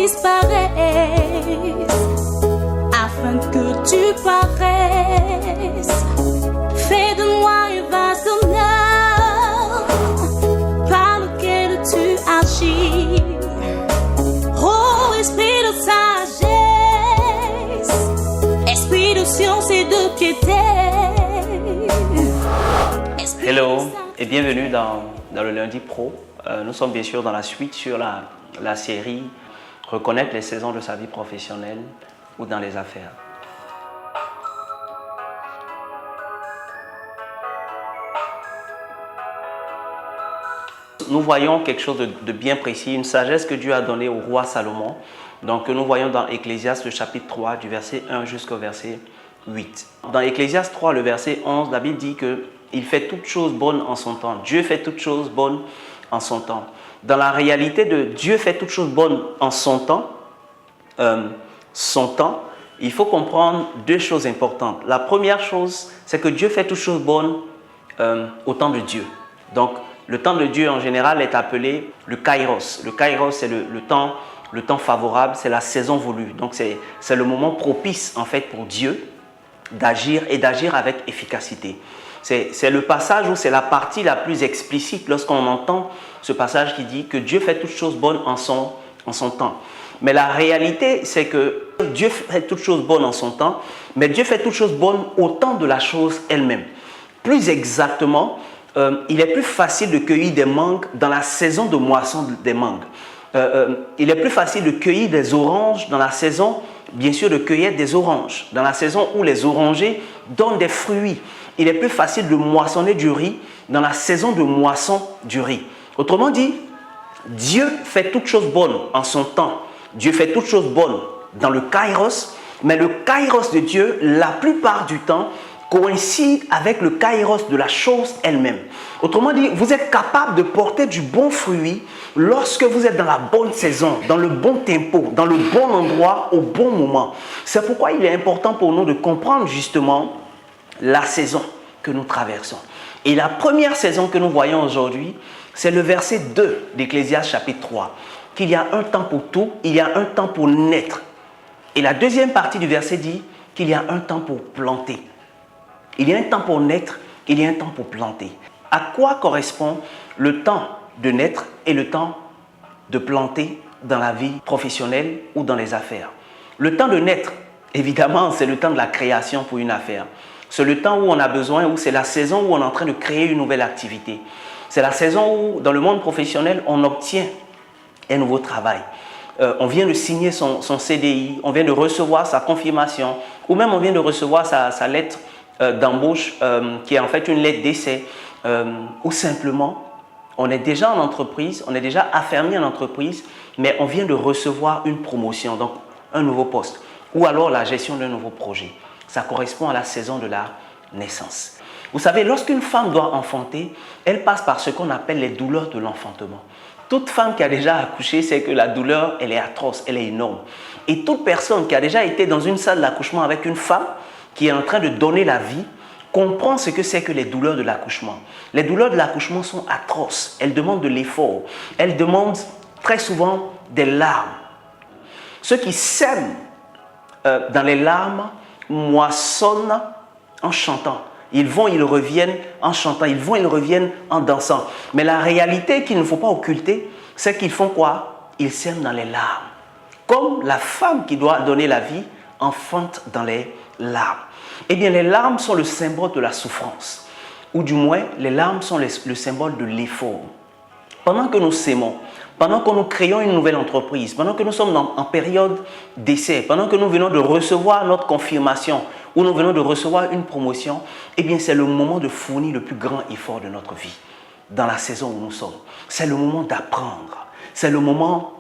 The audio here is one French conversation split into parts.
disparaisse, afin que tu paraisses. Fais de moi un vase d'honneur par lequel tu agis. Oh, esprit de sagesse, esprit de science et de piété. Hello et bienvenue dans le Lundi Pro. Nous sommes bien sûr dans la suite sur la série Reconnaître les saisons de sa vie professionnelle ou dans les affaires. Nous voyons quelque chose de bien précis, une sagesse que Dieu a donnée au roi Salomon. Donc, que nous voyons dans Ecclésiaste, le chapitre 3, du verset 1 jusqu'au verset 8. Dans Ecclésiaste 3, le verset 11, la Bible dit qu'il fait toutes choses bonnes en son temps. Dieu fait toutes choses bonnes en son temps. Dans la réalité de Dieu fait toutes choses bonnes en son temps, il faut comprendre deux choses importantes. La première chose, c'est que Dieu fait toutes choses bonnes au temps de Dieu. Donc, le temps de Dieu en général est appelé le kairos. Le kairos, c'est le temps favorable, c'est la saison voulue. Donc, c'est le moment propice en fait pour Dieu d'agir et d'agir avec efficacité. C'est le passage où c'est la partie la plus explicite lorsqu'on entend ce passage qui dit que Dieu fait toutes choses bonnes en son temps. Mais la réalité, c'est que Dieu fait toutes choses bonnes en son temps, mais Dieu fait toutes choses bonnes au temps de la chose elle-même. Plus exactement, il est plus facile de cueillir des mangues dans la saison de moisson des mangues. Il est plus facile de cueillir des oranges dans la saison, bien sûr, de cueillir des oranges. Dans la saison où les orangers donnent des fruits, il est plus facile de moissonner du riz dans la saison de moisson du riz. Autrement dit, Dieu fait toutes choses bonnes en son temps. Dieu fait toutes choses bonnes dans le kairos, mais le kairos de Dieu, la plupart du temps, coïncide avec le kairos de la chose elle-même. Autrement dit, vous êtes capable de porter du bon fruit lorsque vous êtes dans la bonne saison, dans le bon tempo, dans le bon endroit, au bon moment. C'est pourquoi il est important pour nous de comprendre justement la saison que nous traversons. Et la première saison que nous voyons aujourd'hui, c'est le verset 2 d'Ecclésiaste chapitre 3. Qu'il y a un temps pour tout, il y a un temps pour naître. Et la deuxième partie du verset dit qu'il y a un temps pour planter. Il y a un temps pour naître, il y a un temps pour planter. À quoi correspond le temps de naître et le temps de planter dans la vie professionnelle ou dans les affaires? Le temps de naître, évidemment, c'est le temps de la création pour une affaire. C'est le temps où on a besoin, où c'est la saison où on est en train de créer une nouvelle activité. C'est la saison où, dans le monde professionnel, on obtient un nouveau travail. On vient de signer son CDI, on vient de recevoir sa confirmation, ou même on vient de recevoir sa lettre d'embauche, qui est en fait une lettre d'essai, ou simplement, on est déjà en entreprise, on est déjà affermi en entreprise, mais on vient de recevoir une promotion, donc un nouveau poste, ou alors la gestion d'un nouveau projet. Ça correspond à la saison de la naissance. Vous savez, lorsqu'une femme doit enfanter, elle passe par ce qu'on appelle les douleurs de l'enfantement. Toute femme qui a déjà accouché sait que la douleur, elle est atroce, elle est énorme. Et toute personne qui a déjà été dans une salle d'accouchement avec une femme qui est en train de donner la vie, comprend ce que c'est que les douleurs de l'accouchement. Les douleurs de l'accouchement sont atroces, elles demandent de l'effort, elles demandent très souvent des larmes. Ceux qui sèment dans les larmes moissonnent en chantant. Ils vont, ils reviennent en chantant, ils vont, ils reviennent en dansant. Mais la réalité qu'il ne faut pas occulter, c'est qu'ils font quoi? Ils sèment dans les larmes. Comme la femme qui doit donner la vie enfante dans les larmes. Eh bien, les larmes sont le symbole de la souffrance. Ou du moins, les larmes sont le symbole de l'effort. Pendant que nous s'aimons, pendant que nous créons une nouvelle entreprise, pendant que nous sommes en période d'essai, pendant que nous venons de recevoir notre confirmation ou nous venons de recevoir une promotion, eh bien c'est le moment de fournir le plus grand effort de notre vie dans la saison où nous sommes. C'est le moment d'apprendre. C'est le moment,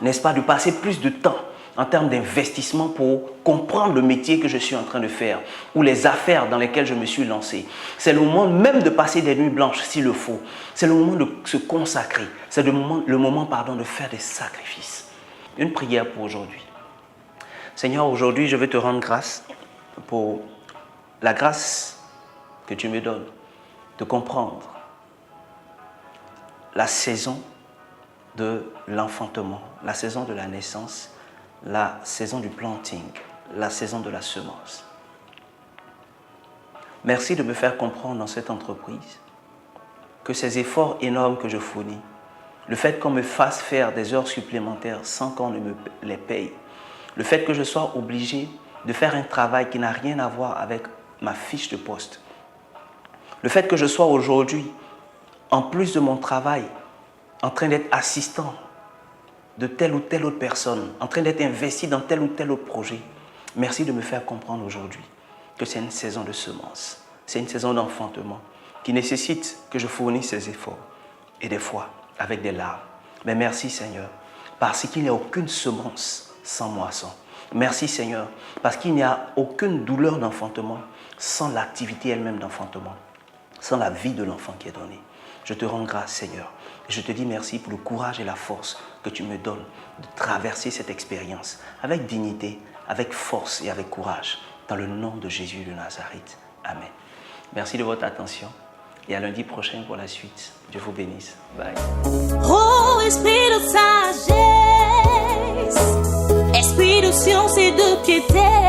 n'est-ce pas, de passer plus de temps en termes d'investissement pour comprendre le métier que je suis en train de faire ou les affaires dans lesquelles je me suis lancé. C'est le moment même de passer des nuits blanches s'il le faut. C'est le moment de se consacrer. C'est le moment de faire des sacrifices. Une prière pour aujourd'hui. Seigneur, aujourd'hui, je veux te rendre grâce pour la grâce que tu me donnes de comprendre la saison de l'enfantement, la saison de la naissance, la saison du planting, la saison de la semence. Merci de me faire comprendre dans cette entreprise que ces efforts énormes que je fournis, le fait qu'on me fasse faire des heures supplémentaires sans qu'on ne me les paye, le fait que je sois obligé de faire un travail qui n'a rien à voir avec ma fiche de poste, le fait que je sois aujourd'hui, en plus de mon travail, en train d'être assistant de telle ou telle autre personne, en train d'être investi dans tel ou tel autre projet, merci de me faire comprendre aujourd'hui que c'est une saison de semence, c'est une saison d'enfantement qui nécessite que je fournisse ces efforts et des fois avec des larmes. Mais merci Seigneur, parce qu'il n'y a aucune semence sans moisson. Merci Seigneur, parce qu'il n'y a aucune douleur d'enfantement sans l'activité elle-même d'enfantement, sans la vie de l'enfant qui est donnée. Je te rends grâce Seigneur. Je te dis merci pour le courage et la force que tu me donnes de traverser cette expérience avec dignité, avec force et avec courage. Dans le nom de Jésus de Nazareth. Amen. Merci de votre attention et à lundi prochain pour la suite. Dieu vous bénisse. Bye. Oh, esprit de sagesse, esprit de science et de piété.